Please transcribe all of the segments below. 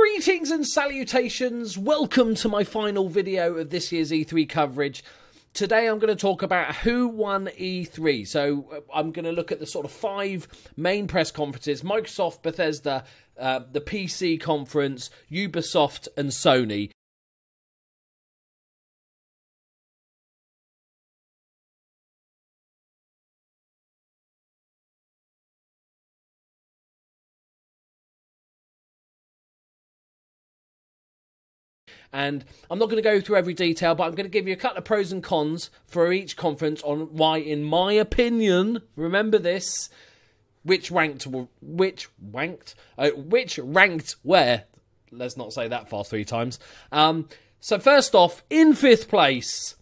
Greetings and salutations, welcome to my final video of this year's E3 coverage. Today I'm going to talk about who won E3, so I'm going to look at the sort of 5 main press conferences: Microsoft, Bethesda, the PC conference, Ubisoft and Sony. And I'm not going to go through every detail, but I'm going to give you a couple of pros and cons for each conference on why, in my opinion, remember this, which ranked where. Let's not say that fast 3 times. So first off, in 5th place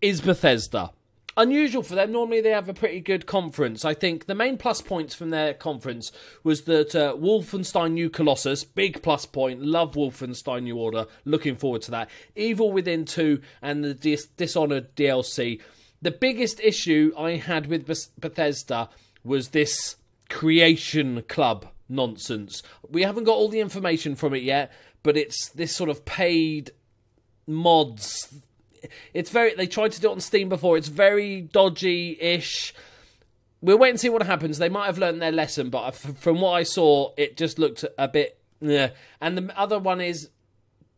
is Bethesda. Unusual for them. Normally they have a pretty good conference. I think the main plus points from their conference was that Wolfenstein New Colossus, big plus point. Love Wolfenstein New Order. Looking forward to that. Evil Within 2 and the Dishonored DLC. The biggest issue I had with Bethesda was this Creation Club nonsense. We haven't got all the information from it yet, but it's this sort of paid mods. It's very. They tried to do it on Steam before. It's very dodgy-ish. We'll wait and see what happens. They might have learned their lesson, but from what I saw, it just looked a bit. And the other one is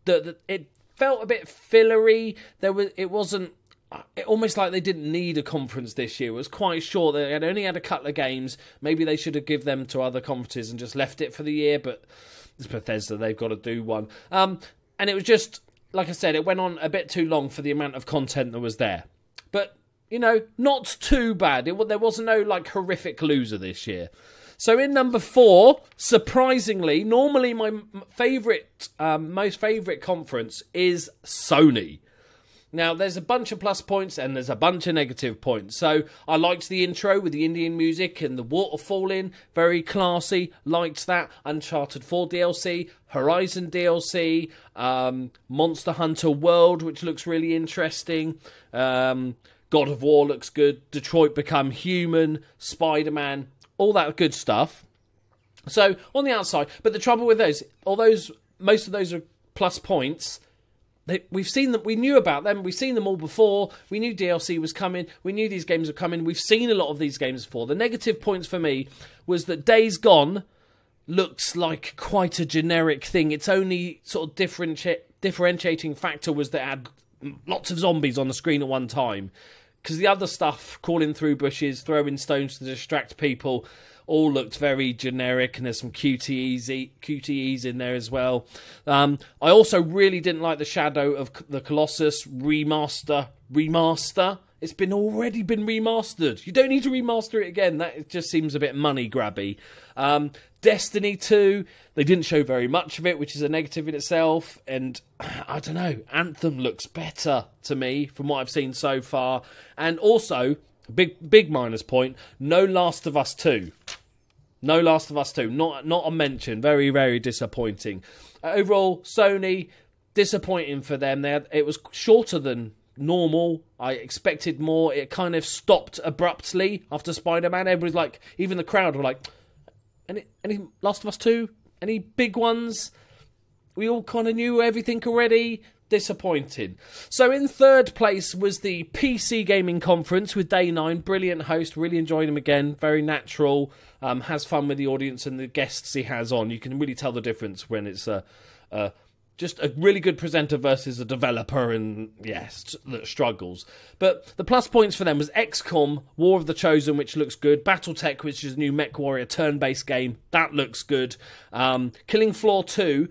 that it felt a bit fillery. It wasn't. Almost like they didn't need a conference this year. It was quite short. They had only had a couple of games. Maybe they should have given them to other conferences and just left it for the year. But it's Bethesda. They've got to do one. And it was just. Like I said, it went on a bit too long for the amount of content that was there. But, you know, not too bad. There wasn't no, like, horrific loser this year. So in number 4, surprisingly, normally my most favourite conference is Sony. Now, there's a bunch of plus points and there's a bunch of negative points. So I liked the intro with the Indian music and the waterfall in. Very classy. Liked that. Uncharted 4 DLC. Horizon DLC. Monster Hunter World, which looks really interesting. God of War looks good. Detroit Become Human. Spider-Man. All that good stuff. So, on the outside. But the trouble with those, most of those are plus points. We've seen them. We knew about them. We've seen them all before. We knew DLC was coming. We knew these games were coming. We've seen a lot of these games before. The negative points for me was that Days Gone looks like quite a generic thing. Its only sort of differentiating factor was that it had lots of zombies on the screen at one time. Because the other stuff, crawling through bushes, throwing stones to distract people, all looked very generic, and there's some QTEs in there as well. I also really didn't like the Shadow of the Colossus remaster. It's already been remastered. You don't need to remaster it again. That just seems a bit money grabby. Destiny 2, they didn't show very much of it, which is a negative in itself. And I don't know, Anthem looks better to me from what I've seen so far. And also, big minus point, no Last of Us 2. No Last of Us 2. Not a mention. Very, very disappointing. Overall, Sony, disappointing for them. It was shorter than normal. I expected more. It kind of stopped abruptly after Spider-Man. Everybody's like, even the crowd were like, any Last of Us 2? Any big ones? We all kind of knew everything already. Disappointing. So in 3rd place was the PC Gaming Conference with Day 9. Brilliant host. Really enjoyed him again. Very natural. Has fun with the audience and the guests he has on. You can really tell the difference when it's just a really good presenter versus a developer, and yes, that struggles. But the plus points for them was XCOM, War of the Chosen, which looks good. Battletech, which is a new MechWarrior turn-based game. That looks good. Killing Floor 2,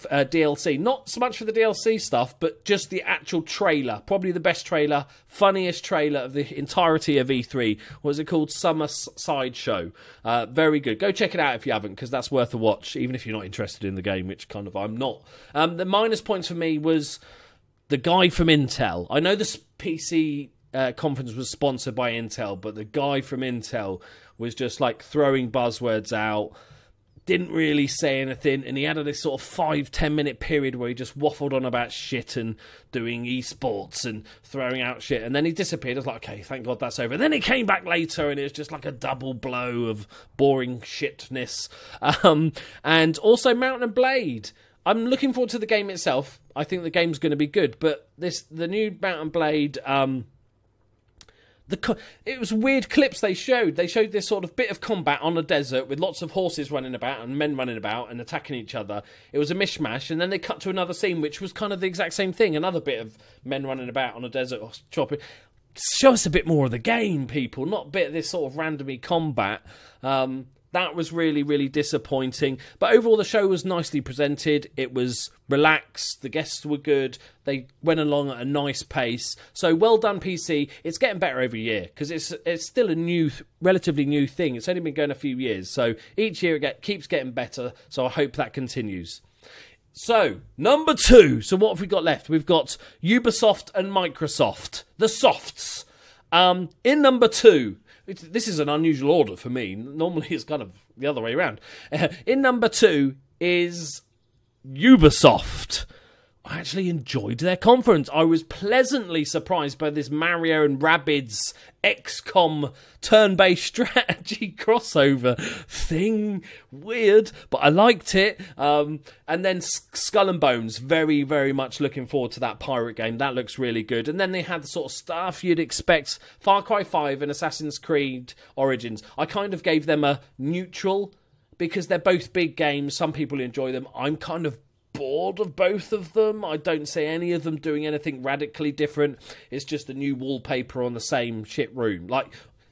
DLC. Not so much for the DLC stuff, but just the actual trailer. Probably the best trailer, funniest trailer of the entirety of E3. What was it called? Summer Sideshow. Very good. Go check it out if you haven't, because that's worth a watch, even if you're not interested in the game, which kind of I'm not. The minus points for me was the guy from Intel. I know the PC conference was sponsored by Intel, but the guy from Intel was just like throwing buzzwords out. didn't really say anything, and he had this sort of 5-10 minute period where he just waffled on about shit and doing esports and throwing out shit, and then he disappeared. I was like, okay, thank God that's over. And then he came back later, and it was just like a double blow of boring shitness. And also Mount and Blade. I'm looking forward to the game itself. I think the game's going to be good, but the new Mount and Blade... it was weird clips they showed. They showed this sort of bit of combat on a desert with lots of horses running about and men running about and attacking each other. It was a mishmash, and then they cut to another scene which was kind of the exact same thing. Another bit of men running about on a desert chopping. Show us a bit more of the game, people, not a bit of this sort of randomly combat. That was really, really disappointing. But overall, the show was nicely presented. It was relaxed. The guests were good. They went along at a nice pace. So well done, PC. It's getting better every year because it's still a relatively new thing. It's only been going a few years. So each year it keeps getting better. So I hope that continues. So, number 2. So what have we got left? We've got Ubisoft and Microsoft. The softs. In number 2... This is an unusual order for me. Normally it's kind of the other way around. In number 2 is Ubisoft. I actually enjoyed their conference. I was pleasantly surprised by this Mario and Rabbids XCOM turn-based strategy crossover thing. Weird, but I liked it. And then Skull and Bones. Very, very much looking forward to that pirate game. That looks really good. And then they had the sort of stuff you'd expect. Far Cry 5 and Assassin's Creed Origins. I kind of gave them a neutral because they're both big games. Some people enjoy them. I'm kind of bored of both of them. I don't see any of them doing anything radically different. It's just a new wallpaper on the same shit room. Like,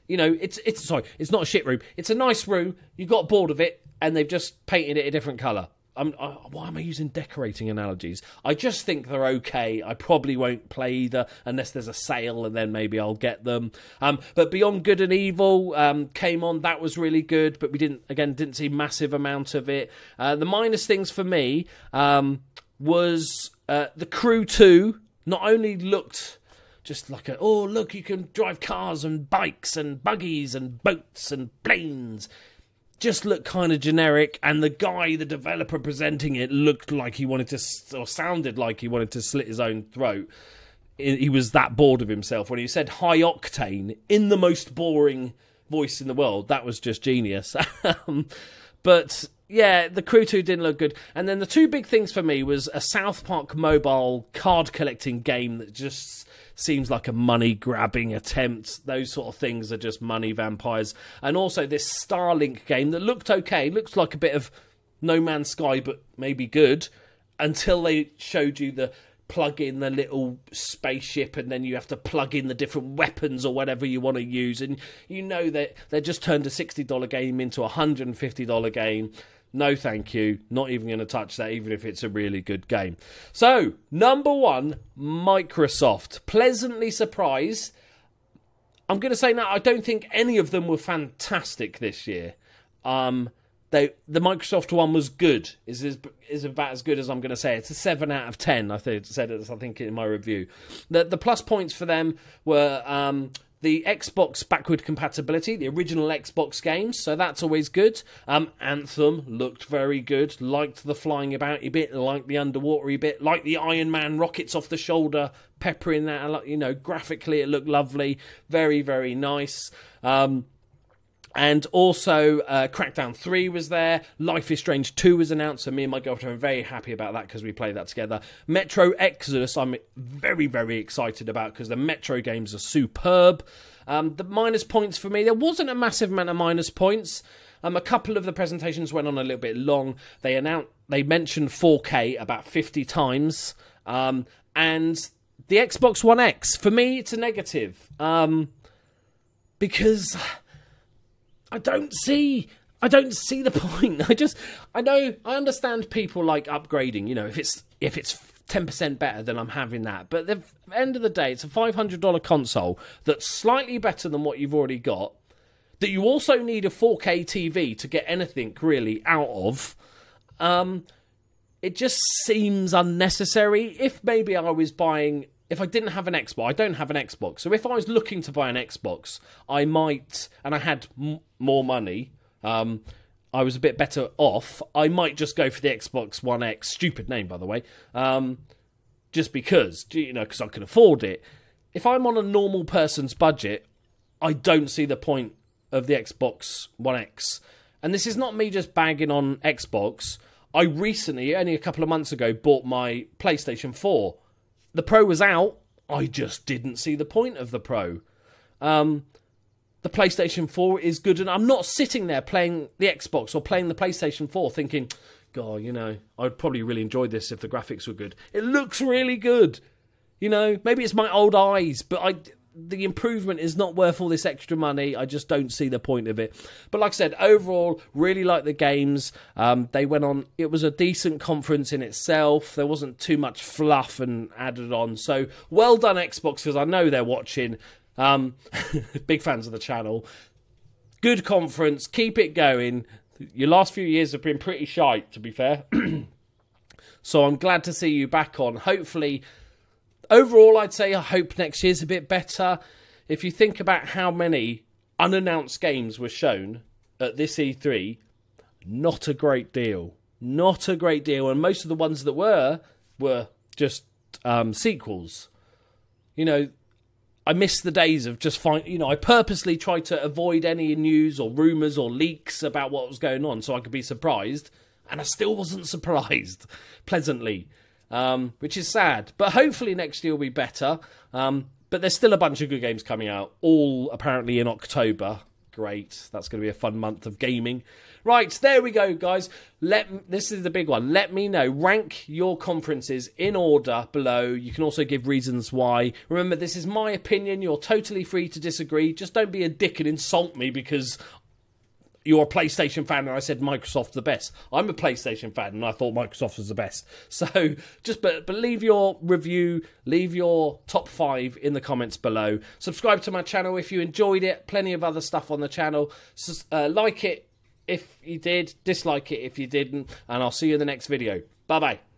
you know, it's not a shit room. It's a nice room. You got bored of it, and they've just painted it a different colour. Why am I using decorating analogies? I just think they're okay. I probably won't play either unless there's a sale, and then maybe I'll get them. But Beyond Good and Evil came on. That was really good, but we didn't see massive amount of it. The minus things for me was The Crew 2 not only looked just like look, you can drive cars and bikes and buggies and boats and planes. Just looked kind of generic, and the developer presenting it, looked like he wanted to, or sounded like he wanted to slit his own throat. He was that bored of himself. When he said high octane in the most boring voice in the world, that was just genius. But yeah, The Crew 2 didn't look good. And then the two big things for me was a South Park mobile card collecting game that just seems like a money-grabbing attempt. Those sort of things are just money vampires. And also this Starlink game that looked okay. Looks like a bit of No Man's Sky, but maybe good. Until they showed you the plug in the little spaceship, and then you have to plug in the different weapons or whatever you want to use. And you know that they just turned a $60 game into a $150 game. No, thank you. Not even going to touch that, even if it's a really good game. So, number 1, Microsoft. Pleasantly surprised. I'm going to say now, I don't think any of them were fantastic this year. The Microsoft one was good. Is about as good as I'm going to say. It's a 7 out of 10. I think in my review. The plus points for them were the Xbox backward compatibility, the original Xbox games, so that's always good. Anthem looked very good, liked the flying about a bit, liked the underwatery bit, liked the Iron Man rockets off the shoulder, peppering that, you know, graphically it looked lovely, very, very nice. And also, Crackdown 3 was there. Life is Strange 2 was announced, so me and my girlfriend are very happy about that because we played that together. Metro Exodus, I'm very, very excited about because the Metro games are superb. The minus points for me, there wasn't a massive amount of minus points. A couple of the presentations went on a little bit long. They mentioned 4K about 50 times. And the Xbox One X, for me, it's a negative. Because I don't see the point. I understand people like upgrading, you know, if it's 10% better, then I'm having that. But at the end of the day, it's a $500 console that's slightly better than what you've already got, that you also need a 4K TV to get anything really out of. It just seems unnecessary. If I didn't have an Xbox, I don't have an Xbox. So if I was looking to buy an Xbox, I might, and I had more money, I was a bit better off, I might just go for the Xbox One X. Stupid name, by the way. Just because, because I can afford it. If I'm on a normal person's budget, I don't see the point of the Xbox One X. And this is not me just bagging on Xbox. I recently, only a couple of months ago, bought my PlayStation 4. The Pro was out. I just didn't see the point of the Pro. The PlayStation 4 is good, and I'm not sitting there playing the Xbox or playing the PlayStation 4 thinking, God, I'd probably really enjoy this if the graphics were good. It looks really good. Maybe it's my old eyes, but the improvement is not worth all this extra money. I just don't see the point of it. But like I said, overall, really like the games. They went on. It was a decent conference in itself. There wasn't too much fluff and added on. So well done, Xbox, because I know they're watching. Big fans of the channel. Good conference. Keep it going. Your last few years have been pretty shite, to be fair. So I'm glad to see you back on. Hopefully, overall, I'd say I hope next year's a bit better. If you think about how many unannounced games were shown at this E3, not a great deal. Not a great deal. And most of the ones that were just sequels. I miss the days of just I purposely tried to avoid any news or rumours or leaks about what was going on so I could be surprised, and I still wasn't surprised, pleasantly, which is sad. But hopefully next year will be better. But there's still a bunch of good games coming out, all apparently in October. Great, that's going to be a fun month of gaming. Right, there we go, guys. This is the big one. Let me know. Rank your conferences in order below. You can also give reasons why. Remember, this is my opinion. You're totally free to disagree. Just don't be a dick and insult me because you're a PlayStation fan and I said Microsoft's the best. I'm a PlayStation fan and I thought Microsoft was the best. So just but leave your review, leave your top 5 in the comments below. Subscribe to my channel if you enjoyed it. Plenty of other stuff on the channel. Like it if you did, dislike it if you didn't, and I'll see you in the next video. Bye-bye.